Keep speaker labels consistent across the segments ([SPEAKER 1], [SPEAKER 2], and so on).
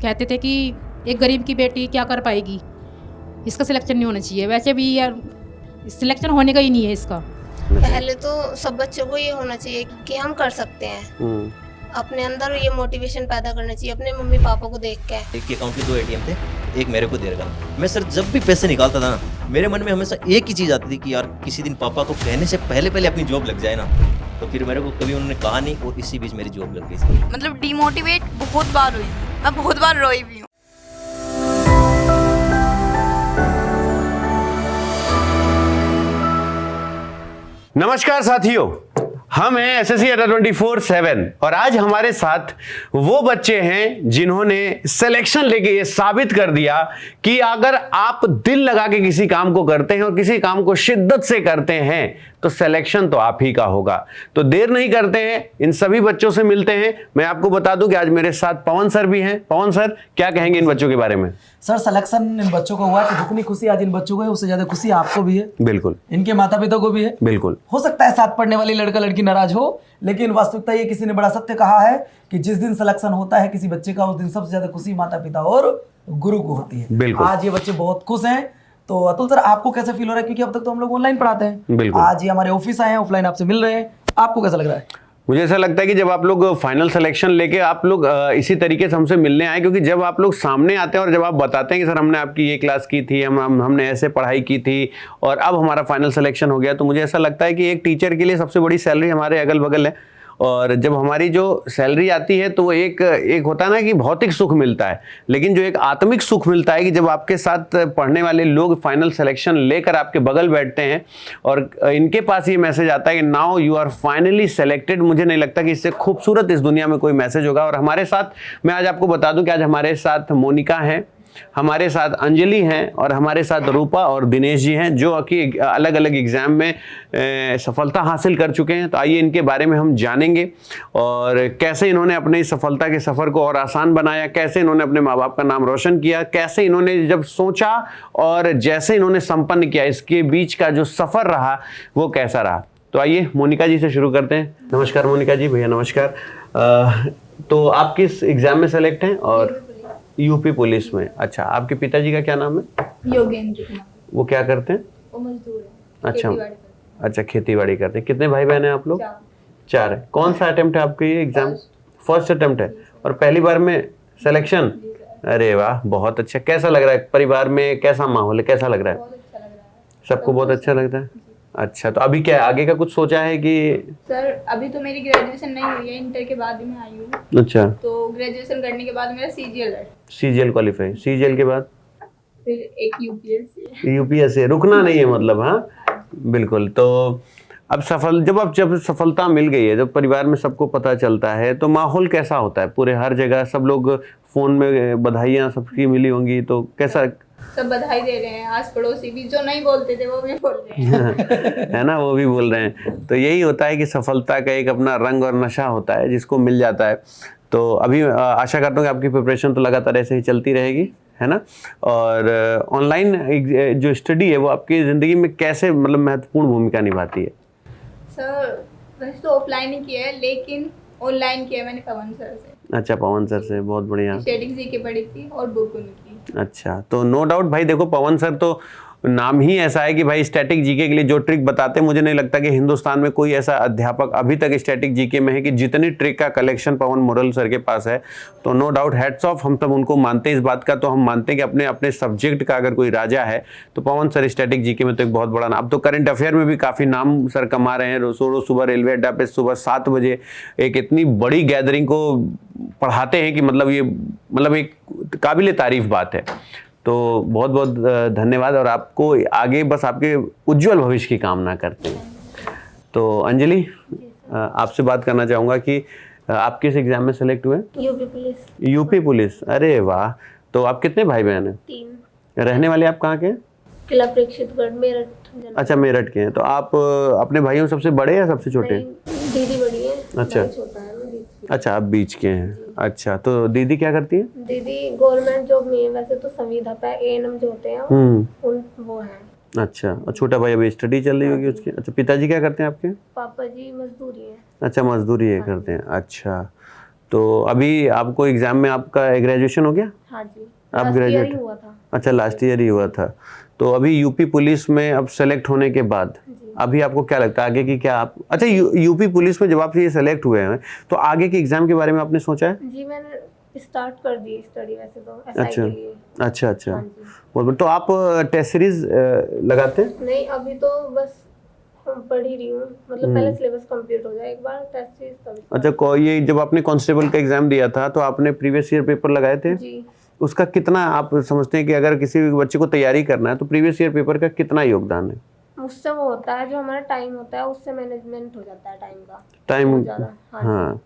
[SPEAKER 1] कहते थे कि एक गरीब की बेटी क्या कर पाएगी, इसका सिलेक्शन नहीं होना चाहिए। वैसे भी यार सिलेक्शन होने का ही नहीं है इसका।
[SPEAKER 2] पहले तो सब बच्चों को ये होना चाहिए कि हम कर सकते हैं, अपने अंदर ये मोटिवेशन पैदा करना चाहिए अपने मम्मी पापा को देख के।
[SPEAKER 3] एक अकाउंट में 2 एटीएम थे, एक मेरे को देगा। मैं सर जब भी पैसे निकालता था ना, मेरे मन में हमेशा एक ही चीज़ आती थी कि यार किसी दिन पापा को कहने से पहले अपनी जॉब लग जाए ना। तो फिर मेरे को कभी उन्होंने कहा नहीं और इसी बीच मेरी जॉब लग गई।
[SPEAKER 4] मतलब डिमोटिवेट बहुत बार हुई, मैं बहुत बार रोई भी हूँ।
[SPEAKER 5] नमस्कार साथियों, हम हैं एसएससी अड्डा 24/7 और आज हमारे साथ वो बच्चे हैं जिन्होंने सिलेक्शन लेके ये साबित कर दिया कि अगर आप दिल लगा के किसी काम को करते हैं और किसी काम को शिद्दत से करते हैं तो सिलेक्शन तो आप ही का होगा। तो देर नहीं करते हैं, इन सभी बच्चों से मिलते हैं। मैं आपको बता दूं कि आज मेरे साथ पवन सर भी हैं। पवन सर, क्या कहेंगे इन बच्चों के बारे में?
[SPEAKER 6] सर, सिलेक्शन इन बच्चों को हुआ कि जितनी खुशी आज इन बच्चों को है उससे ज्यादा खुशी आपको भी है।
[SPEAKER 5] बिल्कुल।
[SPEAKER 6] इनके माता पिता को भी है।
[SPEAKER 5] बिल्कुल।
[SPEAKER 6] हो सकता है साथ पढ़ने वाली लड़का लड़की नाराज हो, लेकिन वास्तविकता ये किसी ने बड़ा सत्य कहा है कि जिस दिन सिलेक्शन होता है किसी बच्चे का, उस दिन सबसे ज्यादा खुशी माता पिता और गुरु को होती है।
[SPEAKER 5] बिल्कुल।
[SPEAKER 6] आज ये बच्चे बहुत खुश हैं। तो अतुल सर, आपको कैसा फील हो रहा है? क्योंकि अब तक तो हम लोग ऑनलाइन पढ़ाते हैं,
[SPEAKER 5] बिल्कुल।
[SPEAKER 6] आज ये हमारे ऑफिस आए हैं, ऑफलाइन आपसे मिल रहे हैं, आपको कैसा लग रहा है?
[SPEAKER 5] मुझे ऐसा लगता है कि जब आप लोग फाइनल सिलेक्शन लेके आप लोग इसी तरीके से हमसे मिलने आए, क्योंकि जब आप लोग सामने आते हैं और जब आप बताते हैं कि सर हमने आपकी ये क्लास की थी, हमने ऐसे पढ़ाई की थी और अब हमारा फाइनल सिलेक्शन हो गया, तो मुझे ऐसा लगता है कि एक टीचर के लिए सबसे बड़ी सैलरी हमारे अगल बगल है। और जब हमारी जो सैलरी आती है तो एक होता है ना कि भौतिक सुख मिलता है, लेकिन जो एक आत्मिक सुख मिलता है कि जब आपके साथ पढ़ने वाले लोग फाइनल सिलेक्शन लेकर आपके बगल बैठते हैं और इनके पास ये मैसेज आता है कि now you are finally selected. मुझे नहीं लगता कि इससे खूबसूरत इस दुनिया में कोई मैसेज होगा। और हमारे साथ, मैं आज आपको बता दूं कि आज हमारे साथ मोनिका हैं, हमारे साथ अंजलि हैं और हमारे साथ रूपा और दिनेश जी हैं, जो कि अलग अलग एग्जाम में सफलता हासिल कर चुके हैं। तो आइए इनके बारे में हम जानेंगे और कैसे इन्होंने अपने इस सफलता के सफ़र को और आसान बनाया, कैसे इन्होंने अपने माँ बाप का नाम रोशन किया, कैसे इन्होंने जब सोचा और जैसे इन्होंने संपन्न किया, इसके बीच का जो सफ़र रहा वो कैसा रहा। तो आइए मोनिका जी से शुरू करते हैं। नमस्कार मोनिका जी। भैया नमस्कार। तो आप किस एग्जाम में सेलेक्ट हैं? और यूपी पुलिस में। अच्छा, आपके पिताजी का क्या नाम है?
[SPEAKER 7] योगेंद्र कुमार।
[SPEAKER 5] वो क्या करते हैं?
[SPEAKER 7] वो मजदूर है।
[SPEAKER 5] अच्छा, खेती बाड़ी करते हैं। कितने भाई बहन हैं आप लोग? 4 है। कौन सा अटेम्प्ट है आपके ये एग्जाम? फर्स्ट अटेम्प्ट है और पहली बार में सिलेक्शन? अरे वाह, बहुत अच्छा। कैसा लग रहा है? परिवार में कैसा माहौल है, कैसा लग रहा है?
[SPEAKER 7] बहुत अच्छा लग रहा है।
[SPEAKER 5] सबको बहुत अच्छा लगता है। अच्छा, तो अभी क्या आगे का कुछ सोचा है कि?
[SPEAKER 7] सर, अभी तो मेरी ग्रेजुएशन नहीं हुई है, इंटर के बाद ही मैं आई हूँ।
[SPEAKER 5] अच्छा।
[SPEAKER 7] तो ग्रेजुएशन करने के बाद मेरा सीजीएल है।
[SPEAKER 5] सीजीएल क्वालिफाई, सीजीएल के बाद
[SPEAKER 7] फिर एक यूपीएससी।
[SPEAKER 5] यूपीएससी, रुकना नहीं है मतलब। हाँ बिल्कुल। तो अब जब सफलता मिल गई है, जब परिवार में सबको पता चलता है तो माहौल कैसा होता है? पूरे हर जगह सब लोग फोन में बधाइयाँ सबकी मिली होंगी, तो कैसा?
[SPEAKER 7] सब बधाई दे रहे हैं, आस पड़ोसी भी जो नहीं बोलते थे वो भी बोल रहे हैं।
[SPEAKER 5] है ना, वो भी बोल रहे हैं। तो यही होता है कि सफलता का एक अपना रंग और नशा होता है जिसको मिल जाता है। तो अभी आशा करता हूँ कि आपकी प्रिपरेशन तो लगातार ऐसे ही चलती रहेगी, है ना? और ऑनलाइन जो स्टडी है वो आपकी ज़िंदगी में कैसे मतलब महत्वपूर्ण भूमिका निभाती है?
[SPEAKER 7] सर, वैसे तो ऑफलाइन ही किया है, लेकिन ऑनलाइन किया मैंने पवन सर से।
[SPEAKER 5] अच्छा, पवन सर से, बहुत बढ़िया।
[SPEAKER 7] स्टैटिक जीके पढ़ी थी और बुक उनकी।
[SPEAKER 5] अच्छा, तो नो डाउट भाई, देखो पवन सर तो नाम ही ऐसा है कि भाई स्टैटिक जीके के लिए जो ट्रिक बताते हैं, मुझे नहीं लगता कि हिंदुस्तान में कोई ऐसा अध्यापक अभी तक स्टैटिक जीके में है कि जितनी ट्रिक का कलेक्शन पवन मुरल सर के पास है। तो नो डाउट हैट्स ऑफ, हम सब उनको मानते हैं इस बात का। तो हम मानते हैं कि अपने अपने सब्जेक्ट का अगर कोई राजा है तो पवन सर स्टैटिक जीके में तो एक बहुत बड़ा नाम। अब तो करंट अफेयर में भी काफ़ी नाम सर कमा रहे हैं। रोज सुबह रेलवे अड्डा पे सुबह 7 बजे एक इतनी बड़ी गैदरिंग को पढ़ाते हैं कि मतलब एक काबिल तारीफ बात है। तो बहुत बहुत धन्यवाद और आपको आगे बस आपके उज्जवल भविष्य की कामना करते हैं। तो अंजलि, आपसे बात करना चाहूँगा कि आप किस एग्जाम में सेलेक्ट हुए?
[SPEAKER 2] UP police.
[SPEAKER 5] यूपी पुलिस, अरे वाह। तो आप कितने भाई बहन हैं?
[SPEAKER 2] 3।
[SPEAKER 5] रहने वाले आप कहाँ के हैं?
[SPEAKER 2] किला प्रेक्षितगढ़, मेरठ।
[SPEAKER 5] अच्छा, मेरठ के हैं। तो आप अपने भाइयों सबसे बड़े या सबसे छोटे?
[SPEAKER 2] दीदी बड़ी है।
[SPEAKER 5] अच्छा।
[SPEAKER 2] छोटा है।
[SPEAKER 5] अच्छा, आप बीच के हैं। अच्छा, तो दीदी क्या करती है?
[SPEAKER 2] दीदी गवर्नमेंट जॉब में है, वैसे तो संविदा पे एएनएम जो होते हैं वो है।
[SPEAKER 5] अच्छा, और छोटा भाई अभी स्टडी चल रही होगी उसकी? अच्छा, पिताजी क्या करते हैं आपके?
[SPEAKER 2] पापा जी मजदूरी है।
[SPEAKER 5] अच्छा, मजदूरी है करते हैं। अच्छा, तो अभी आपको एग्जाम में आपका ग्रेजुएशन हो गया?
[SPEAKER 2] हाँ जी,
[SPEAKER 5] आप
[SPEAKER 2] last year ही
[SPEAKER 5] ग्रेजुएट?
[SPEAKER 2] हुआ था।
[SPEAKER 5] अच्छा, लास्ट ईयर ही हुआ था। तो अभी यूपी पुलिस में अब सेलेक्ट होने के बाद अभी आपको क्या लगता है आगे की क्या आप, अच्छा यूपी पुलिस में जब आप ये सेलेक्ट हुए हैं तो आगे के एग्जाम के बारे में आपने सोचा है?
[SPEAKER 2] जी मैंने स्टार्ट कर दी स्टडी वैसे तो एसआई
[SPEAKER 5] अच्छा
[SPEAKER 2] के लिए।
[SPEAKER 5] अच्छा अच्छा,
[SPEAKER 2] हाँ जी।
[SPEAKER 5] बहुत बढ़िया। तो आप टेस्ट सीरीज लगाते हैं?
[SPEAKER 2] नहीं अभी तो बस पढ़ ही रही हूँ, मतलब पहले सिलेबस कंप्लीट हो जाए एक बार टेस्ट सीरीज तभी।
[SPEAKER 5] अच्छा, ये जब आपने कांस्टेबल का एग्जाम दिया था तो आपने प्रीवियस ईयर पेपर लगाए थे?
[SPEAKER 2] जी
[SPEAKER 5] उसका कितना आप समझते हैं कि अगर किसी भी बच्चे को तैयारी करना है तो प्रीवियस ईयर पेपर का कितना योगदान है?
[SPEAKER 2] उससे वो होता है जो हमारा टाइम होता है उससे मैनेजमेंट हो जाता है टाइम का
[SPEAKER 5] टाइम,
[SPEAKER 2] बहुत ज़्यादा। हाँ जी।
[SPEAKER 5] हाँ,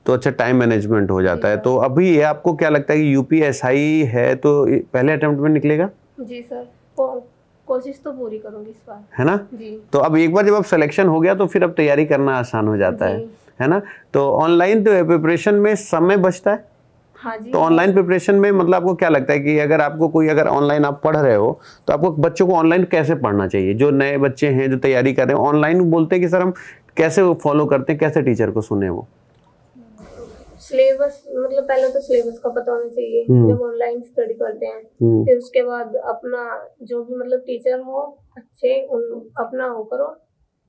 [SPEAKER 5] तो अच्छा टाइम मैनेजमेंट हो जाता है।
[SPEAKER 2] जी,
[SPEAKER 5] तो अभी ये आपको क्या लगता है कि यूपीएसआई है तो पहले अटेम्प्ट में निकलेगा,
[SPEAKER 2] जी सर, कोशिश तो पूरी करूंगी इस बार।
[SPEAKER 5] है ना?
[SPEAKER 2] जी
[SPEAKER 5] तो अब एक बार जब अब सिलेक्शन हो गया तो फिर अब तैयारी करना आसान हो जाता
[SPEAKER 2] जी।
[SPEAKER 5] है ना? तो ऑनलाइन तो प्रिपरेशन में समय बचता है,
[SPEAKER 2] हाँ जी।
[SPEAKER 5] तो ऑनलाइन प्रिपरेशन में मतलब आपको क्या लगता है कि अगर आपको कोई अगर ऑनलाइन आप पढ़ रहे हो तो आपको बच्चों को ऑनलाइन कैसे पढ़ना चाहिए? जो नए बच्चे हैं जो तैयारी कर रहे हैं ऑनलाइन बोलते हैं कि सर हम कैसे वो फॉलो करते हैं, कैसे टीचर को सुने वो?
[SPEAKER 2] सिलेबस मतलब पहले तो सिलेबस का पता होना चाहिए जब ऑनलाइन स्टडी करते हैं। फिर उसके बाद अपना जो भी मतलब टीचर हो अच्छे अपना हो करो,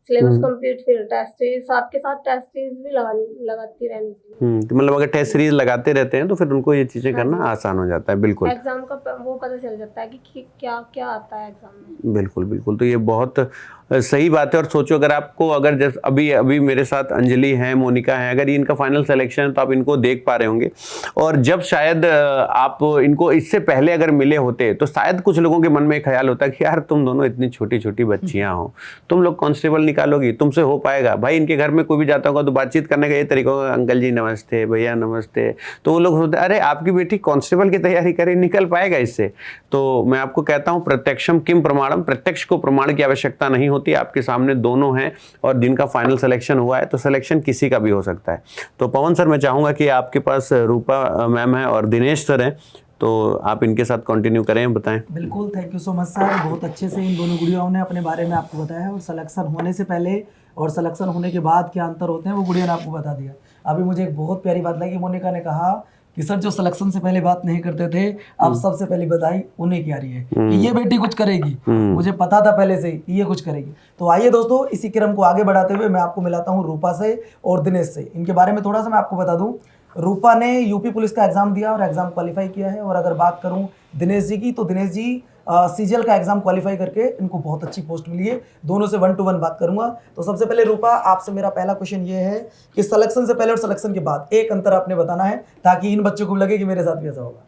[SPEAKER 2] सिलेबस कंप्लीट, फिर टेस्ट सीरीज साथ के साथ टेस्ट सीरीज भी लगाती रहनी चाहिए।
[SPEAKER 5] तो मतलब अगर टेस्ट सीरीज लगाते रहते हैं तो फिर उनको ये चीजें करना आसान हो जाता है। बिल्कुल
[SPEAKER 2] एग्जाम का वो पता चल जाता है कि क्या क्या आता है एग्जाम में।
[SPEAKER 5] बिल्कुल बिल्कुल, तो ये बहुत सही बात है। और सोचो अगर आपको अगर जैसे अभी मेरे साथ अंजलि है, मोनिका है, अगर ये इनका फाइनल सिलेक्शन है तो आप इनको देख पा रहे होंगे। और जब शायद आप इनको इससे पहले अगर मिले होते तो शायद कुछ लोगों के मन में ख्याल होता कि यार तुम दोनों इतनी छोटी छोटी बच्चियां हो, तुम लोग कांस्टेबल निकालोगी, तुमसे हो पाएगा? भाई इनके घर में कोई भी जाता होगा तो बातचीत करने का ये तरीका होगा, अंकल जी नमस्ते, भैया नमस्ते। तो वो लोग सोचते अरे आपकी बेटी कांस्टेबल की तैयारी करे, निकल पाएगा इससे? तो मैं आपको कहता हूँ प्रत्यक्षम किम प्रमाणम, प्रत्यक्ष को प्रमाण की आवश्यकता नहीं होती। आपके सामने दोनों हैं और जिनका फाइनल सिलेक्शन हुआ है तो सिलेक्शन किसी का भी हो सकता है। तो पवन सर मैं चाहूँगा कि आपके पास रूपा मैम है और दिनेश सर हैं, तो आप इनके साथ कंटिन्यू करें, बताएं।
[SPEAKER 6] बिल्कुल, thank you so much sir. बहुत अच्छे से इन दोनों गुड़ियाओं ने अपने बारे में आपको बताया है और सिलेक्शन होने से पहले और सिलेक्शन होने के बाद क्या अंतर होते हैं वो गुड़िया ने आपको बता दिया। अभी मुझे एक बहुत प्यारी बात लगी, मोनिका ने कहा कि सर जो सिलेक्शन से पहले बात नहीं करते थे अब सबसे पहली बधाई उन्हें की आ रही है कि ये बेटी कुछ करेगी। मुझे पता था पहले से कि ये कुछ करेगी। तो आइए दोस्तों, इसी क्रम को आगे बढ़ाते हुए मैं आपको मिलाता हूँ रूपा से और दिनेश से। इनके बारे में थोड़ा सा मैं आपको बता दूं। रूपा ने यूपी पुलिस का एग्जाम दिया और एग्जाम क्वालिफाई किया है। और अगर बात करूं दिनेश जी की तो दिनेश जी सीजीएल का एग्जाम क्वालिफाई करके इनको बहुत अच्छी पोस्ट मिली है। दोनों से 1 to 1 बात करूंगा। तो सबसे पहले रूपा, आपसे मेरा पहला क्वेश्चन ये है कि सिलेक्शन से पहले और सिलेक्शन के बाद एक अंतर आपने बताना है ताकि इन बच्चों को लगे कि मेरे साथ भी ऐसा होगा।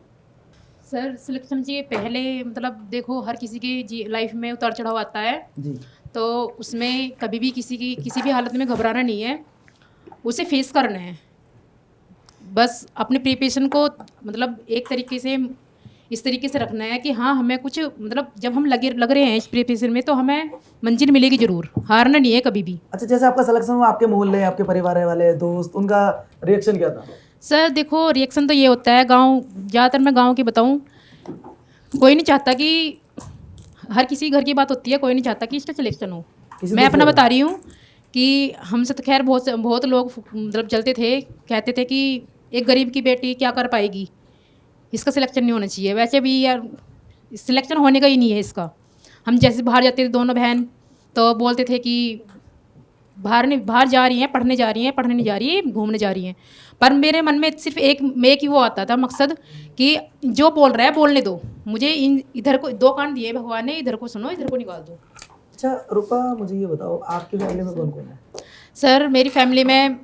[SPEAKER 1] सर सिलेक्शन से पहले मतलब देखो हर किसी की लाइफ में उतार चढ़ाव आता है
[SPEAKER 6] जी,
[SPEAKER 1] तो उसमें कभी भी किसी भी हालत में घबराना नहीं है, उसे फेस करना है। बस अपने प्रिपरेशन को मतलब एक तरीके से इस तरीके से रखना है कि हाँ हमें कुछ मतलब जब हम लग रहे हैं इस प्रिपरेशन में तो हमें मंजिल मिलेगी ज़रूर, हारना नहीं है कभी भी।
[SPEAKER 6] अच्छा, जैसे आपका सिलेक्शन हुआ, आपके मोहल्ले, आपके परिवार वाले, दोस्त, उनका रिएक्शन क्या था?
[SPEAKER 1] सर देखो रिएक्शन तो ये होता है ज़्यादातर मैं गाँव की बताऊँ, कोई नहीं चाहता कि हर किसी घर की बात होती है, कोई नहीं चाहता कि इसका सिलेक्शन हो। मैं अपना बता रही हूँ कि हमसे तो खैर बहुत लोग मतलब चलते थे, कहते थे कि एक गरीब की बेटी क्या कर पाएगी, इसका सिलेक्शन नहीं होना चाहिए। वैसे भी यार सिलेक्शन होने का ही नहीं है इसका। हम जैसे बाहर जाते थे दोनों बहन तो बोलते थे कि बाहर जा रही हैं, पढ़ने जा रही हैं, पढ़ने नहीं जा रही है, घूमने जा रही हैं। पर मेरे मन में सिर्फ एक ही वो आता था मकसद कि जो बोल रहा है बोलने दो, मुझे इधर को 2 कान दिए भगवान ने, इधर को सुनो इधर को निकाल दो।
[SPEAKER 6] अच्छा रूपा, मुझे ये बताओ आपकी फैमिली में कौन कौन है?
[SPEAKER 1] सर मेरी फैमिली में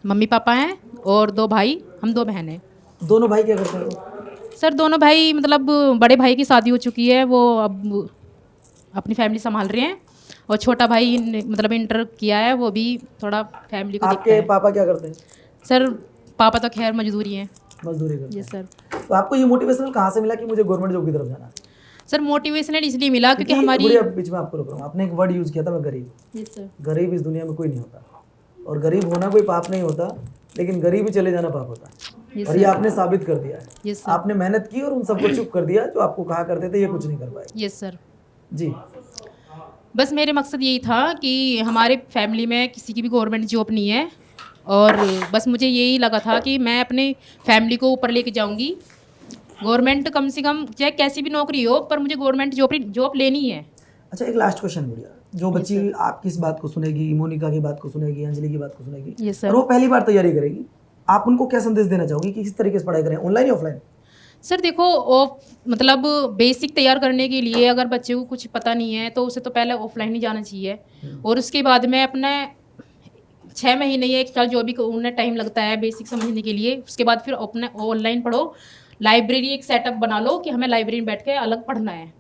[SPEAKER 1] मम्मी पापा हैं और 2 भाई, हम 2 बहन हैं।
[SPEAKER 6] दोनों भाई क्या करते हैं?
[SPEAKER 1] सर दोनों भाई मतलब बड़े भाई की शादी हो चुकी है, वो अब अपनी फैमिली संभाल रहे हैं और छोटा भाई मतलब इंटर किया है, वो भी थोड़ा फैमिली को देखता
[SPEAKER 6] आपके
[SPEAKER 1] है।
[SPEAKER 6] पापा क्या करते हैं?
[SPEAKER 1] सर पापा तो खैर मजदूरी हैं।
[SPEAKER 6] मजदूरी करते
[SPEAKER 1] यस सर।
[SPEAKER 6] हैं। तो आपको ये मोटिवेशनल कहाँ से मिला कि मुझे गवर्नमेंट जॉब की तरफ जाना है?
[SPEAKER 1] सर मोटिवेशनल इसलिए मिला क्योंकि हमारी
[SPEAKER 6] गुड़िया, बीच में आपको रोक रहा हूँ, आपने एक वर्ड यूज किया था, मैं गरीब।
[SPEAKER 1] Yes sir.
[SPEAKER 6] गरीब इस दुनिया में कोई नहीं होता और गरीब होना कोई पाप नहीं होता, लेकिन गरीब ही चले जाना पाप होता है। और ये आपने साबित कर दिया है।
[SPEAKER 1] Yes sir.
[SPEAKER 6] आपने मेहनत की और उन सबको चुप कर दिया जो आपको कहा करते थे ये कुछ नहीं कर पाए।
[SPEAKER 1] Yes sir.
[SPEAKER 6] जी,
[SPEAKER 1] बस मेरे मकसद यही था कि हमारे फैमिली में किसी की भी गवर्नमेंट जॉब नहीं है और बस मुझे यही लगा था कि मैं अपने फैमिली को ऊपर लेके जाऊंगी। गवर्नमेंट कम से कम चाहे कैसी भी नौकरी हो, पर मुझे गवर्नमेंट जॉब लेनी है।
[SPEAKER 6] अच्छा, एक लास्ट क्वेश्चन गुड़िया, जो बच्ची आपकी इस बात को सुनेगी, मोनिका की बात को सुनेगी, अंजलि की बात को सुनेगी,
[SPEAKER 1] Yes, sir.
[SPEAKER 6] और वो पहली बार तैयारी करेगी, आप उनको क्या संदेश देना चाहोगी कि किस तरीके से पढ़ाई करें, ऑनलाइन या ऑफलाइन?
[SPEAKER 1] सर देखो, मतलब बेसिक तैयार करने के लिए अगर बच्चे को कुछ पता नहीं है तो उसे तो पहले ऑफलाइन ही जाना चाहिए, और उसके बाद में अपने 6 महीने या 1 साल जो भी उन्हें टाइम लगता है बेसिक समझने के लिए, उसके बाद फिर अपने ऑनलाइन पढ़ो। लाइब्रेरी एक सेटअप बना लो कि हमें लाइब्रेरी में बैठ के अलग पढ़ना है।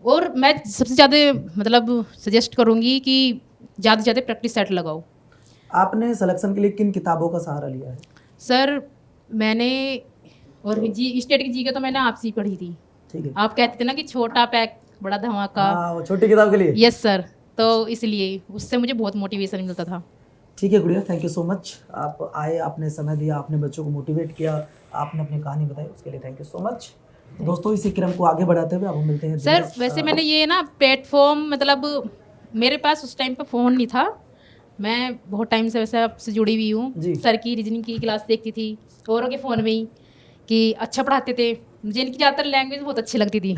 [SPEAKER 1] और मैं सबसे ज़्यादा मतलब सजेस्ट करूँगी कि ज़्यादा से ज़्यादा प्रैक्टिस सेट लगाओ।
[SPEAKER 6] आपने सिलेक्शन के लिए किन किताबों का सहारा लिया है?
[SPEAKER 1] सर मैंने और जी स्टेट की जीके तो मैंने आपसे ही पढ़ी थी।
[SPEAKER 6] ठीक है।
[SPEAKER 1] आप कहते थे ना कि छोटा पैक बड़ा धमाका।
[SPEAKER 6] हाँ, वो छोटी किताब के लिए।
[SPEAKER 1] यस सर, तो इसलिए उससे मुझे बहुत मोटिवेशन मिलता था।
[SPEAKER 6] ठीक है गुड़िया, थैंक यू सो मच। आप आए, आपने समय दिया, आपने बच्चों को मोटिवेट किया, आपने अपनी कहानी बताई, उसके लिए थैंक यू सो मच। दोस्तों, इसी क्रम को आगे बढ़ाते हुए अब हम मिलते हैं
[SPEAKER 1] सर वैसे मैंने ये ना प्लेटफॉर्म, मतलब मेरे पास उस टाइम पे फ़ोन नहीं था, मैं बहुत टाइम से वैसे आपसे जुड़ी हुई
[SPEAKER 6] जी।
[SPEAKER 1] हूँ। सर की रीजनिंग की क्लास देखती थी औरों के फ़ोन में ही, कि अच्छा पढ़ाते थे। मुझे इनकी ज़्यादातर लैंग्वेज बहुत अच्छी लगती थी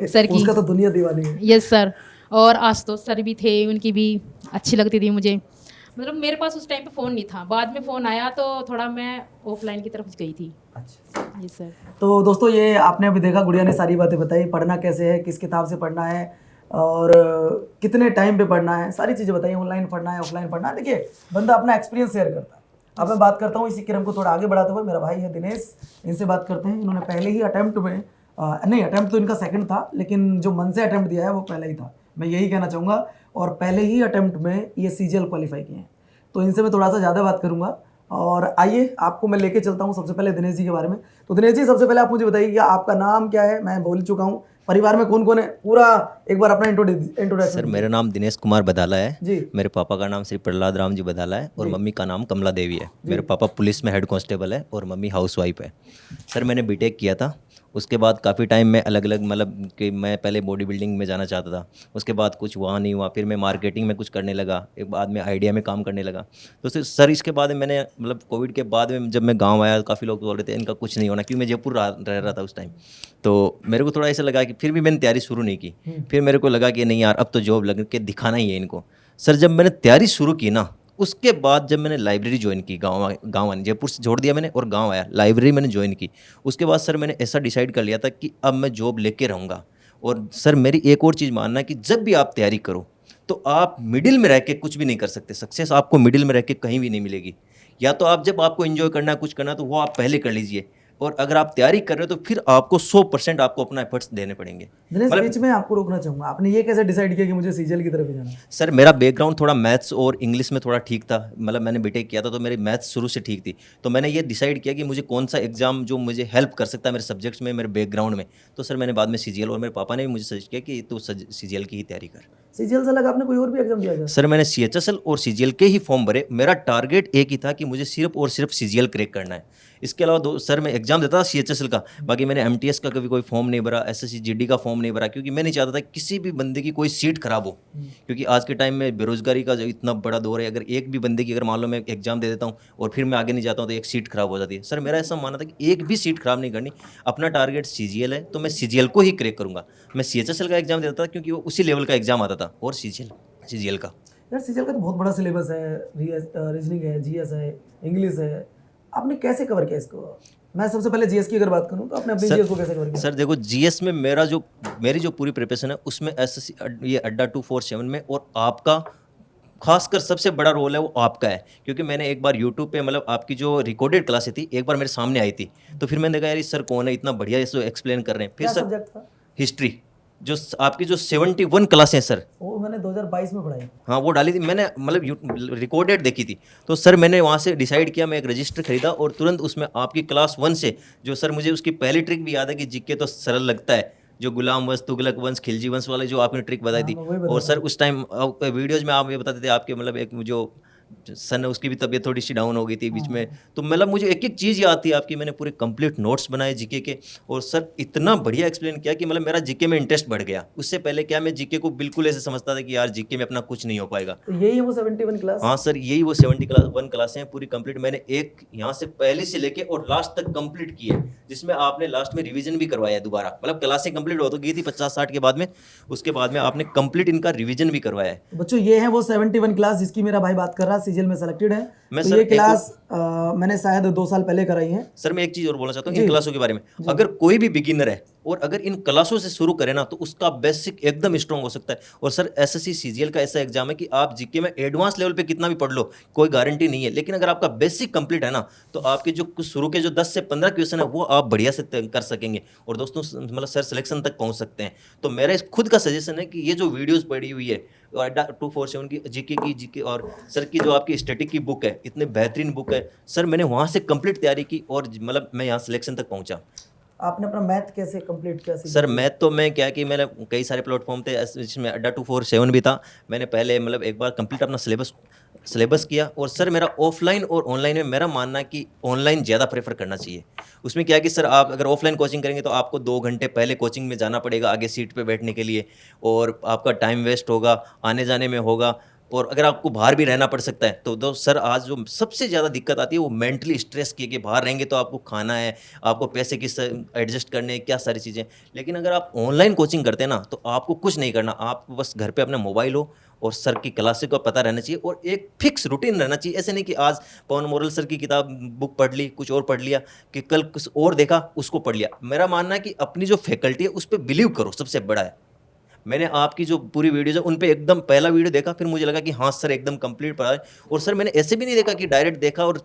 [SPEAKER 1] सर की।
[SPEAKER 6] उसका तो दुनिया दीवानी है।
[SPEAKER 1] यस सर, और आशुतोष सर भी थे, उनकी भी अच्छी लगती थी मुझे। मतलब मेरे पास उस टाइम पे फ़ोन नहीं था, बाद में फ़ोन आया तो थोड़ा मैं ऑफलाइन की तरफ गई थी।
[SPEAKER 6] अच्छा,
[SPEAKER 1] यस सर।
[SPEAKER 6] तो दोस्तों, ये आपने अभी देखा, गुड़िया ने सारी बातें बताई, पढ़ना कैसे है, किस किताब से पढ़ना है, और कितने टाइम पे पढ़ना है, सारी चीज़ें बताई। ऑनलाइन पढ़ना है, ऑफलाइन पढ़ना है, देखिए बंदा अपना एक्सपीरियंस शेयर करता है। अब मैं बात करता हूँ इसी क्रम को थोड़ा आगे बढ़ाते हुए, मेरा भाई है दिनेश, इनसे बात करते हैं। इन्होंने पहले ही अटैम्प्ट में नहीं, अटैम्प्ट तो इनका सेकंड था, लेकिन जो मन से अटैम्प्ट दिया है वो पहला ही था, मैं यही कहना चाहूँगा। और पहले ही अटैम्प्ट में ये CGL क्वालिफाई किए हैं, तो इनसे मैं थोड़ा सा ज़्यादा बात करूँगा। और आइए आपको मैं लेके चलता हूँ सबसे पहले दिनेश जी के बारे में। तो दिनेश जी, सबसे पहले आप मुझे बताइए कि आपका नाम क्या है? मैं बोल चुका हूँ, परिवार में कौन कौन है, पूरा एक बार अपना इंट्रोडक्शन।
[SPEAKER 3] सर मेरा नाम दिनेश कुमार बदाला है
[SPEAKER 6] जी।
[SPEAKER 3] मेरे पापा का नाम श्री प्रहलाद राम जी बदाला है और मम्मी का नाम कमला देवी है। मेरे पापा पुलिस में हेड कांस्टेबल है और मम्मी हाउसवाइफ है। सर मैंने बीटेक किया था, उसके बाद काफ़ी टाइम में अलग अलग, मतलब कि मैं पहले बॉडी बिल्डिंग में जाना चाहता था, उसके बाद कुछ वहाँ नहीं हुआ, फिर मैं मार्केटिंग में कुछ करने लगा, एक बाद में आइडिया में काम करने लगा। तो सर इसके बाद मैंने, मतलब कोविड के बाद में जब मैं गांव आया, काफ़ी लोग बोल रहे थे इनका कुछ नहीं होना, क्योंकि मैं जयपुर रह रहा था उस टाइम। तो मेरे को थोड़ा ऐसा लगा कि फिर भी मैंने तैयारी शुरू नहीं की। फिर मेरे को लगा कि नहीं यार, अब तो जॉब लग के दिखाना ही है इनको। सर जब मैंने तैयारी शुरू की ना, उसके बाद जब मैंने लाइब्रेरी ज्वाइन की, गाँव आने, जयपुर से छोड़ दिया मैंने और गांव आया, लाइब्रेरी मैंने ज्वाइन की। उसके बाद सर मैंने ऐसा डिसाइड कर लिया था कि अब मैं जॉब लेके रहूँगा। और सर मेरी एक और चीज़ मानना है कि जब भी आप तैयारी करो तो आप मिडिल में रह के कुछ भी नहीं कर सकते। सक्सेस आपको मिडिल में रह के कहीं भी नहीं मिलेगी। या तो आप, जब आपको एंजॉय करना है, कुछ करना है, तो वो आप पहले कर लीजिए, और अगर आप तैयारी कर रहे हो तो फिर आपको 100% आपको अपना एफर्ट्स देने पड़ेंगे।
[SPEAKER 6] दिनेश, बीच में आपको रोकना चाहूँगा, आपने ये कैसे डिसाइड किया कि मुझे CGL की तरफ ही जाना है?
[SPEAKER 3] सर मेरा बैकग्राउंड थोड़ा मैथ्स और इंग्लिश में थोड़ा ठीक था, मतलब मैंने बीटेक किया था तो मेरी मैथ्स शुरू से ठीक थी। तो मैंने ये डिसाइड किया कि मुझे कौन सा एग्जाम जो मुझे हेल्प कर सकता है मेरे सब्जेक्ट्स में, मेरे बैकग्राउंड में। तो सर मैंने बाद में CGL, और मेरे पापा ने भी मुझे सजेस्ट किया कि तू CGL की ही तैयारी कर।
[SPEAKER 6] CGL से अलग आपने कोई और भी एग्जाम दिया क्या?
[SPEAKER 3] सर मैंने CHSL और CGL के ही फॉर्म भरे। मेरा टारगेट एक ही था कि मुझे सिर्फ और सिर्फ CGL क्रैक करना है। इसके अलावा सर मैं एग्जाम देता था CHSL का, बाकी मैंने MTS का कभी कोई फॉर्म नहीं भरा, SSC GD का फॉर्म नहीं भरा, क्योंकि मैं नहीं चाहता था किसी भी बंदे की कोई सीट खराब हो। क्योंकि आज के टाइम में बेरोजगारी का जो इतना बड़ा दौर है, अगर एक भी बंदे की, अगर मान लो मैं एग्जाम दे देता हूँ और फिर मैं आगे नहीं जाता हूँ तो एक सीट खराब हो जाती है। सर मेरा ऐसा मानना था कि एक भी सीट खराब नहीं करनी, अपना टारगेट CGL है तो मैं CGL को ही क्रैक करूँगा। मैं CHSL का एग्जाम देता था क्योंकि वो उसी लेवल का एग्जाम आता था, और CGL का।
[SPEAKER 6] यार CGL का तो बहुत बड़ा सिलेबस है, रीजनिंग है, GS है, इंग्लिश है, आपने कैसे कवर किया इसको? मैं सबसे पहले GS की अगर बात करूं तो आपने अपनी GS को कैसे कवर किया?
[SPEAKER 3] सर देखो, GS में मेरी जो पूरी प्रिपरेशन है उसमें SSC ये अड्डा 247 में, और आपका खासकर सबसे बड़ा रोल है वो आपका है। क्योंकि मैंने एक बार YouTube पे, मतलब आपकी जो रिकॉर्डेड क्लासें थी, एक बार मेरे सामने आई थी, तो फिर मैंने देखा यार सर कौन है, इतना बढ़िया इसको एक्सप्लेन कर रहे हैं। फिर
[SPEAKER 6] क्या
[SPEAKER 3] सर
[SPEAKER 6] सब्जेक्ट था?
[SPEAKER 3] हिस्ट्री, जो आपकी जो 71 क्लासें हैं सर,
[SPEAKER 6] वो मैंने 2022 में पढ़ाई।
[SPEAKER 3] हाँ वो डाली थी मैंने, मतलब रिकॉर्डेड देखी थी। तो सर मैंने वहाँ से डिसाइड किया, मैं एक रजिस्टर खरीदा और तुरंत उसमें आपकी क्लास 1 से, जो सर मुझे उसकी पहली ट्रिक भी याद है कि जीके तो सरल लगता है, जो गुलाम वंश, तुगलक वंश, खिलजी वंश वाले जो आपने ट्रिक बताई थी।
[SPEAKER 6] मैं वही बता
[SPEAKER 3] और सर उस टाइम वीडियोज़ में आप ये बताते थे आपके, मतलब एक जो सन उसकी भी तबीयत थोड़ी सी डाउन हो गई थी बीच में, तो मतलब मुझे एक एक चीज़ याद थी आपकी, मैंने पूरे कंप्लीट नोट्स बनाए जीके के, और सर इतना बढ़िया एक्सप्लेन किया कि मतलब मेरा जीके में इंटरेस्ट बढ़ गया। उससे पहले क्या मैं जीके को बिल्कुल ऐसे समझता था कि यार जीके में अपना कुछ नहीं हो पाएगा।
[SPEAKER 6] तो यही है वो 71 क्लास।
[SPEAKER 3] हाँ सर, यही वो 71 क्लासें हैं पूरी कंप्लीट, मैंने एक यहाँ से पहले से लेके और लास्ट तक कंप्लीट की है, जिसमें आपने लास्ट में रिवीजन भी करवाया है दोबारा, मतलब क्लासें कंप्लीट हो तो गई थी 50-60 के बाद में, उसके बाद में आपने कंप्लीट इनका रिवीजन भी करवाया है।
[SPEAKER 6] बच्चों ये है वो 71 क्लास जिसकी मेरा भाई बात कर रहा है, सीजीएल में सेलेक्टेड है।
[SPEAKER 3] मैं
[SPEAKER 6] तो
[SPEAKER 3] सर
[SPEAKER 6] ये
[SPEAKER 3] एक
[SPEAKER 6] क्लास मैंने शायद 2 साल पहले कराई है।
[SPEAKER 3] सर मैं एक चीज़ और बोलना चाहता हूँ
[SPEAKER 6] जी।
[SPEAKER 3] इन क्लासों के बारे में, अगर कोई भी बिगिनर है और अगर इन क्लासों से शुरू करें ना तो उसका बेसिक एकदम स्ट्रांग हो सकता है। और सर एसएससी सीजीएल का ऐसा एग्जाम है कि आप जीके में एडवांस लेवल पे कितना भी पढ़ लो कोई गारंटी नहीं है, लेकिन अगर आपका बेसिक कंप्लीट है ना तो आपके जो शुरू के जो 10 से 15 क्वेश्चन है वो आप बढ़िया से कर सकेंगे और दोस्तों मतलब सर सिलेक्शन तक पहुंच सकते हैं। तो मेरा खुद का सजेशन है कि ये जो वीडियोस पड़ी हुई है अड्डा 247 की जीके और सर की जो आपकी स्टैटिक की बुक है, इतने बेहतरीन बुक है सर, मैंने वहाँ से कंप्लीट तैयारी की और मतलब मैं यहाँ सिलेक्शन तक पहुँचा।
[SPEAKER 6] आपने अपना मैथ कैसे कंप्लीट किया?
[SPEAKER 3] सर मैथ तो मैं क्या कि मैंने कई सारे प्लेटफॉर्म थे जिसमें अड्डा 247 भी था, मैंने पहले मतलब एक बार कंप्लीट अपना सिलेबस किया। और सर मेरा ऑफलाइन और ऑनलाइन में मेरा मानना है कि ऑनलाइन ज़्यादा प्रेफर करना चाहिए। उसमें क्या है कि सर आप अगर ऑफलाइन कोचिंग करेंगे तो आपको 2 घंटे पहले कोचिंग में जाना पड़ेगा आगे सीट पे बैठने के लिए, और आपका टाइम वेस्ट होगा, आने जाने में होगा, और अगर आपको बाहर भी रहना पड़ सकता है। तो सर आज जो सबसे ज़्यादा दिक्कत आती है वो मेंटली स्ट्रेस की, कि बाहर रहेंगे तो आपको खाना है, आपको पैसे की एडजस्ट करने हैं, क्या सारी चीज़ें। लेकिन अगर आप ऑनलाइन कोचिंग करते हैं ना तो आपको कुछ नहीं करना, आपको बस घर पे अपना मोबाइल हो और सर की क्लासेस का पता रहना चाहिए और एक फिक्स रूटीन रहना चाहिए। ऐसे नहीं कि आज पवन मोरल सर की किताब बुक पढ़ ली, कुछ और पढ़ लिया, कि कल कुछ और देखा उसको पढ़ लिया। मेरा मानना है कि अपनी जो फैकल्टी है उस पर बिलीव करो, सबसे बड़ा है। मैंने आपकी जो पूरी वीडियोज है उन पे एकदम पहला वीडियो देखा, फिर मुझे लगा कि हाँ सर एकदम कंप्लीट पढ़ा है। और सर मैंने ऐसे भी नहीं देखा कि डायरेक्ट देखा, और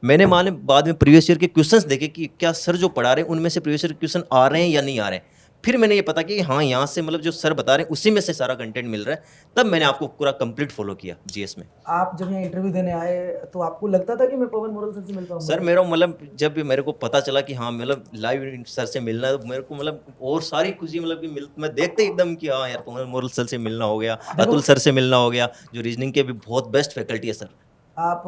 [SPEAKER 3] मैंने माने बाद में प्रीवियस ईयर के क्वेश्चंस देखे कि क्या सर जो पढ़ा रहे हैं उनमें से प्रीवियस ईयर क्वेश्चन आ रहे हैं या नहीं आ रहे हैं। फिर मैंने ये पता कि हाँ यहाँ से मतलब जो सर बता रहे हैं उसी में से सारा कंटेंट मिल रहा है, तब मैंने आपको पूरा कंप्लीट फॉलो किया जीएस में।
[SPEAKER 6] आप जब यहाँ इंटरव्यू देने आए तो आपको लगता था कि मैं पवन मोरल सर से मिल पाऊंगा?
[SPEAKER 3] सर मेरा मतलब जब भी मेरे को पता चला कि हाँ मतलब लाइव सर से मिलना है तो मेरे को मतलब और सारी खुशी मतलब कि मैं देखते एकदम कि हाँ यार पवन मोरल सर से मिलना हो गया, अतुल सर से मिलना हो गया, जो रीजनिंग के भी बहुत बेस्ट फैकल्टी है सर।
[SPEAKER 6] आप